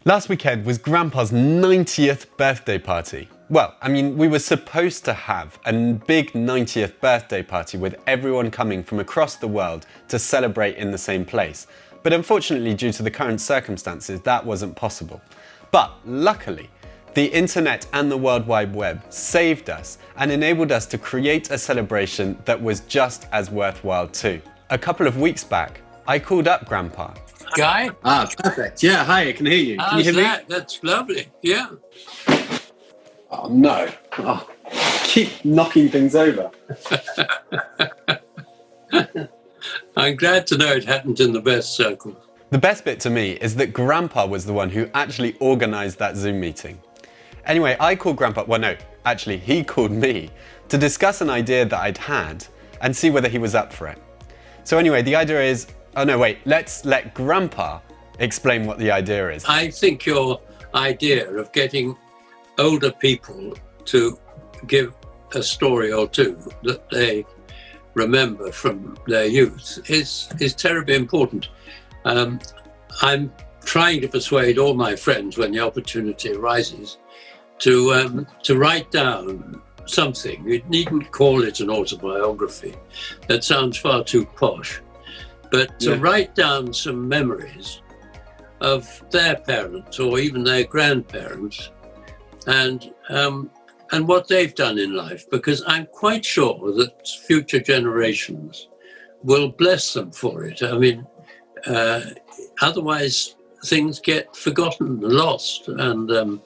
Last weekend was Grandpa's 90th birthday party. Well, I mean, we were supposed to have a big 90th birthday party with everyone coming from across the world to celebrate in the same place. But unfortunately, due to the current circumstances, that wasn't possible. But luckily, the internet and the World Wide Web saved us and enabled us to create a celebration that was just as worthwhile too. A couple of weeks back, I called up Grandpa. Guy? Perfect. Yeah, hi, I can hear you. Can you hear me? That's lovely, yeah. Oh, no. Oh, keep knocking things over. I'm glad to know it happened in the best circle. The best bit to me is that Grandpa was the one who actually organised that Zoom meeting. Anyway, I called Grandpa, well no, actually he called me to discuss an idea that I'd had and see whether he was up for it. So anyway, the idea is, oh no wait, let's let Grandpa explain what the idea is. I think your idea of getting older people to give a story or two that they remember from their youth is terribly important. I'm trying to persuade all my friends when the opportunity arises to write down something. You needn't call it an autobiography. That sounds far too posh. But to write down some memories of their parents or even their grandparents and what they've done in life, because I'm quite sure that future generations will bless them for it. I mean, otherwise things get forgotten, lost, and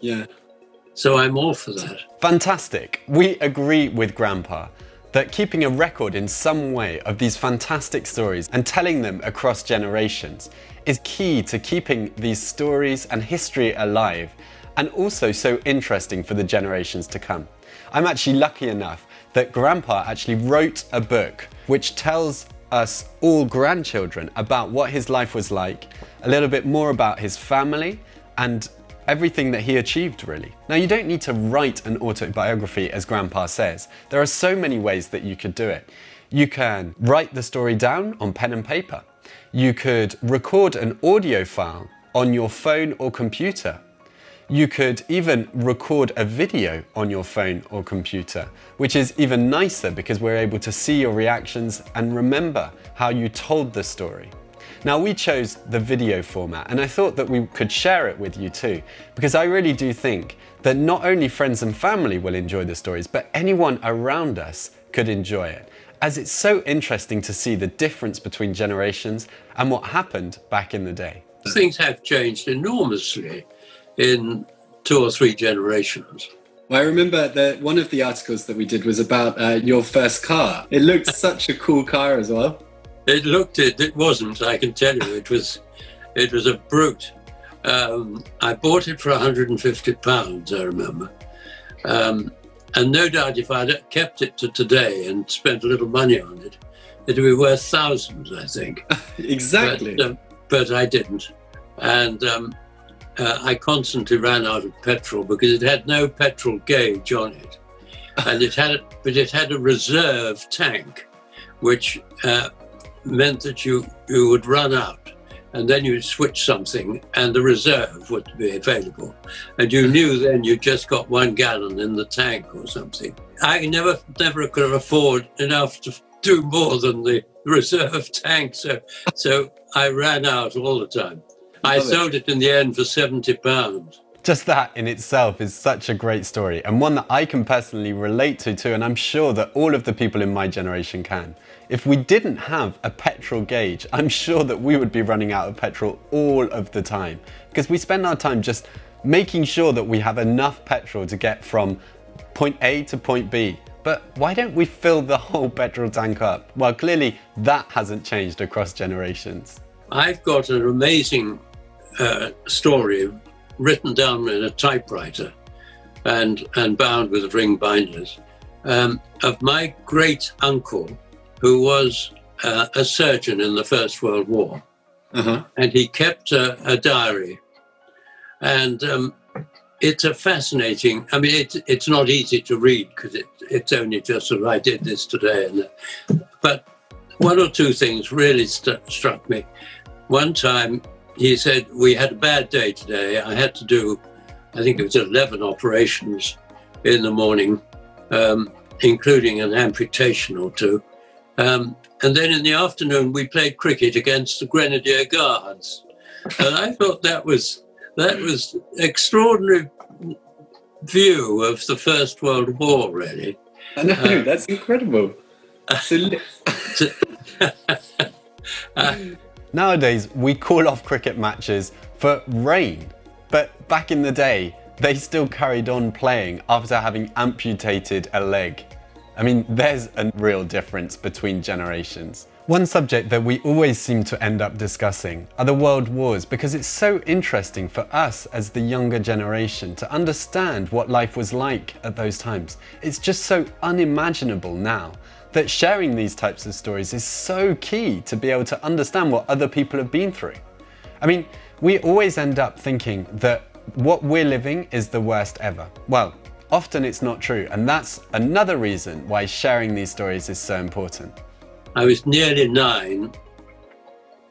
so I'm all for that. Fantastic. We agree with Grandpa that keeping a record in some way of these fantastic stories and telling them across generations is key to keeping these stories and history alive and also so interesting for the generations to come. I'm actually lucky enough that Grandpa actually wrote a book which tells us all grandchildren about what his life was like, a little bit more about his family and everything that he achieved really. Now you don't need to write an autobiography as Grandpa says. There are so many ways that you could do it. You can write the story down on pen and paper. You could record an audio file on your phone or computer. You could even record a video on your phone or computer, which is even nicer because we're able to see your reactions and remember how you told the story. Now we chose the video format and I thought that we could share it with you too, because I really do think that not only friends and family will enjoy the stories, but anyone around us could enjoy it, as it's so interesting to see the difference between generations and what happened back in the day. Things have changed enormously in 2 or 3 generations. Well, I remember that one of the articles that we did was about your first car. It looked such a cool car as well. It wasn't, I can tell you, it was a brute. I bought it for £150, I remember. And no doubt if I'd kept it to today and spent a little money on it, it'd be worth thousands, I think. Exactly. But I didn't. And I constantly ran out of petrol because it had no petrol gauge on it. And it had a reserve tank, which meant that you would run out and then you'd switch something and the reserve would be available. And you knew then you just got 1 gallon in the tank or something. I never could afford enough to do more than the reserve tank. So I ran out all the time. I sold it in the end for £70. Just that in itself is such a great story and one that I can personally relate to too, and I'm sure that all of the people in my generation can. If we didn't have a petrol gauge, I'm sure that we would be running out of petrol all of the time because we spend our time just making sure that we have enough petrol to get from point A to point B. But why don't we fill the whole petrol tank up? Well, clearly that hasn't changed across generations. I've got an amazing story written down in a typewriter and bound with ring binders of my great uncle who was a surgeon in the First World War. And he kept a diary. And it's a fascinating, I mean, it's not easy to read because it's only just sort of, I did this today. But 1 or 2 things really struck me. One time he said, we had a bad day today. I had to do, I think it was 11 operations in the morning, including an amputation or two. And then in the afternoon, we played cricket against the Grenadier Guards. And I thought that was extraordinary view of the First World War, really. I know, that's incredible. Nowadays, we call off cricket matches for rain, but back in the day, they still carried on playing after having amputated a leg. I mean, there's a real difference between generations. One subject that we always seem to end up discussing are the world wars, because it's so interesting for us as the younger generation to understand what life was like at those times. It's just so unimaginable now that sharing these types of stories is so key to be able to understand what other people have been through. I mean, we always end up thinking that what we're living is the worst ever. Well, often it's not true, and that's another reason why sharing these stories is so important. I was nearly 9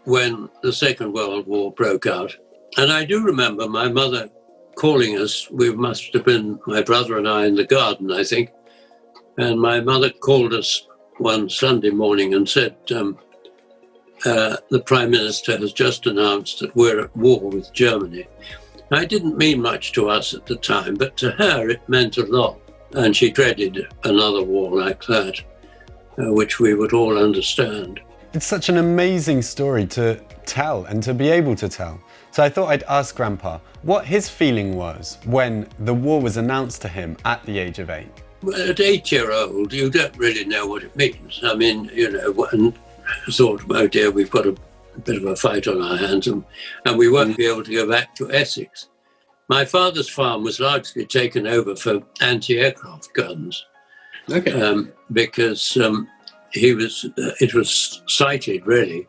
when the Second World War broke out. And I do remember my mother calling us. We must have been, my brother and I, in the garden, I think. And my mother called us one Sunday morning and said, the Prime Minister has just announced that we're at war with Germany. It didn't mean much to us at the time, but to her it meant a lot. And she dreaded another war like that, which we would all understand. It's such an amazing story to tell and to be able to tell. So I thought I'd ask Grandpa what his feeling was when the war was announced to him at the age of 8. Well, at 8-year-old, you don't really know what it means. I mean, and thought, oh dear, we've got a bit of a fight on our hands, and we won't be able to go back to Essex. My father's farm was largely taken over for anti-aircraft guns. Okay. Because it was sited really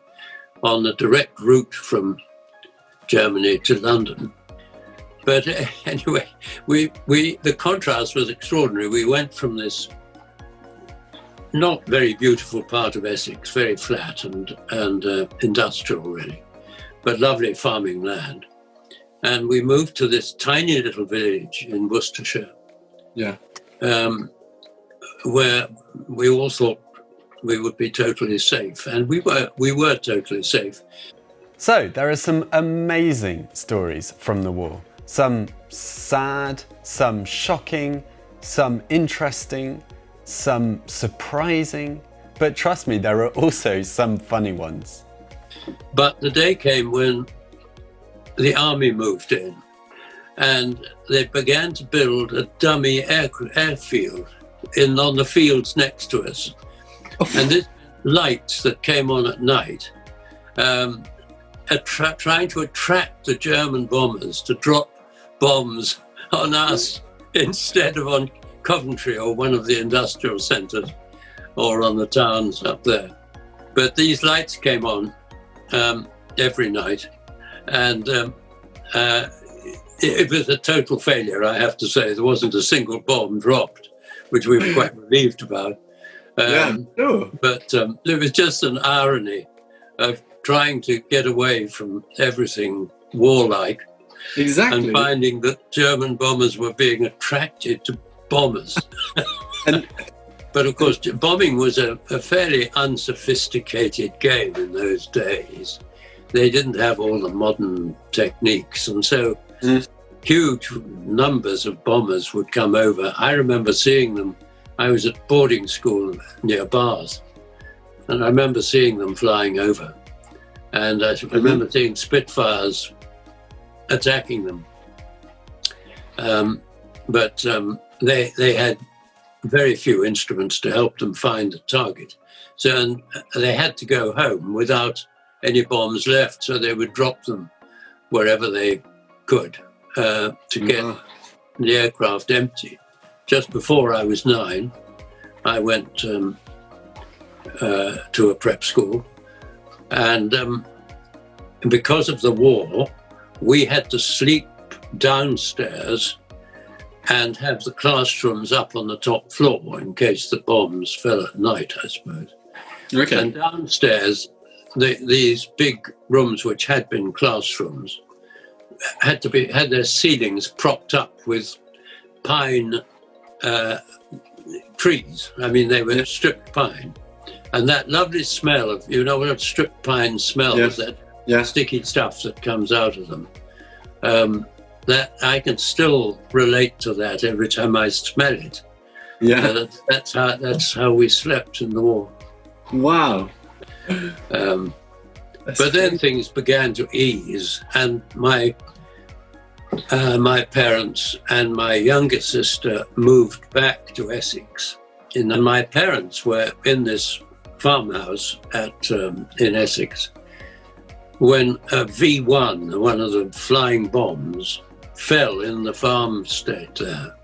on the direct route from Germany to London. But anyway, the contrast was extraordinary. We went from this not very beautiful part of Essex, very flat and industrial really, but lovely farming land. And we moved to this tiny little village in Worcestershire. Yeah. Where we all thought we would be totally safe, and we were totally safe. So there are some amazing stories from the war. Some sad, some shocking, some interesting, some surprising, but trust me, there are also some funny ones. But the day came when the army moved in, and they began to build a dummy airfield on the fields next to us. And these lights that came on at night, trying to attract the German bombers to drop bombs on us instead of on Coventry or one of the industrial centres or on the towns up there. But these lights came on every night, and it was a total failure, I have to say. There wasn't a single bomb dropped, which we were quite relieved about. But it was just an irony of trying to get away from everything warlike. Exactly. And finding that German bombers were being attracted to bombers. But of course, bombing was a fairly unsophisticated game in those days. They didn't have all the modern techniques, and so huge numbers of bombers would come over. I remember seeing them. I was at boarding school near Bath, and I remember seeing them flying over. And I remember seeing Spitfires attacking them. But they had very few instruments to help them find the target. So they had to go home without any bombs left, so they would drop them wherever they could to get the aircraft empty. Just before I was 9, I went to a prep school, and because of the war, we had to sleep downstairs and have the classrooms up on the top floor in case the bombs fell at night, I suppose. Okay. And downstairs, these big rooms, which had been classrooms, had their ceilings propped up with pine trees. I mean, they were stripped pine. And that lovely smell of, you know what stripped pine smells, that sticky stuff that comes out of them. That I can still relate to that every time I smell it. Yeah, that's how we slept in the war. Wow. But then things began to ease, and my parents and my younger sister moved back to Essex. And my parents were in this farmhouse in Essex when a V1, one of the flying bombs, fell in the farmstead there.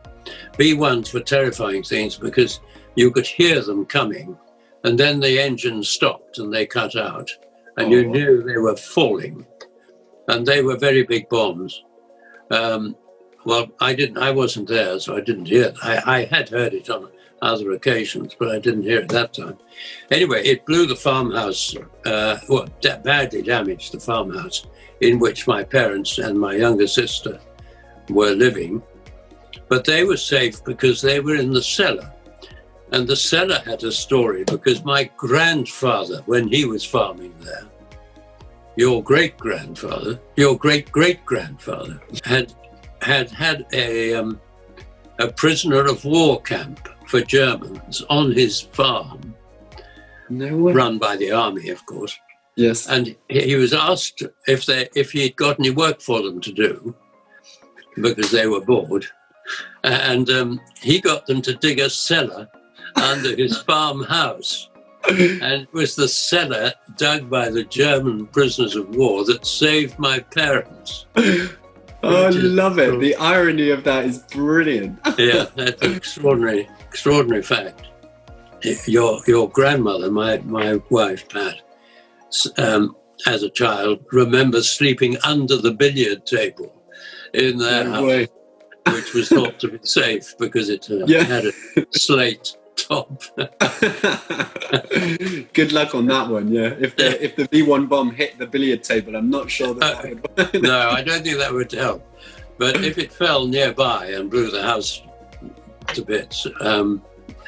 V1s were terrifying things because you could hear them coming, and then the engine stopped and they cut out, and you knew they were falling. And they were very big bombs. Well, I wasn't there, so I didn't hear it. I had heard it on other occasions, but I didn't hear it that time. Anyway, it blew the farmhouse, badly damaged the farmhouse in which my parents and my younger sister were living. But they were safe because they were in the cellar. And the cellar had a story because my grandfather, when he was farming there, your great-grandfather, your great-great-grandfather, had a prisoner of war camp for Germans on his farm, run by the army, of course. Yes. And he was asked if he'd got any work for them to do, because they were bored. And he got them to dig a cellar under his farmhouse. And it was the cellar dug by the German prisoners of war that saved my parents. Oh, I love it. The irony of that is brilliant. Yeah, that's an extraordinary fact. Your grandmother, my wife, Pat, as a child, remembers sleeping under the billiard table in their house, which was thought to be safe because it had a slate top. Good luck on that one. Yeah, if the V1 bomb hit the billiard table, I'm not sure that would. No, I don't think that would help. But if it fell nearby and blew the house to bits,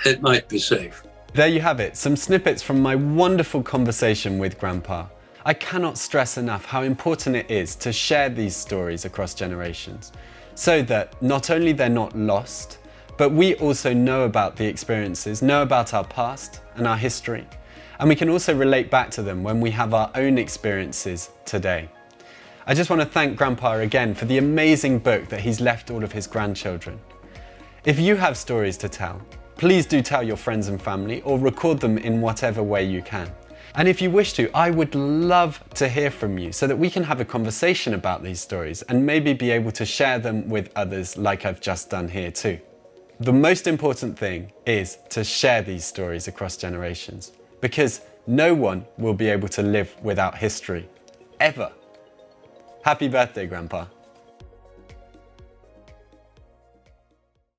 it might be safe. There you have it, some snippets from my wonderful conversation with Grandpa. I cannot stress enough how important it is to share these stories across generations, so that not only they're not lost, but we also know about the experiences, know about our past and our history, and we can also relate back to them when we have our own experiences today. I just want to thank Grandpa again for the amazing book that he's left all of his grandchildren. If you have stories to tell, please do tell your friends and family or record them in whatever way you can. And if you wish to, I would love to hear from you so that we can have a conversation about these stories and maybe be able to share them with others like I've just done here too. The most important thing is to share these stories across generations, because no one will be able to live without history, ever. Happy birthday, Grandpa.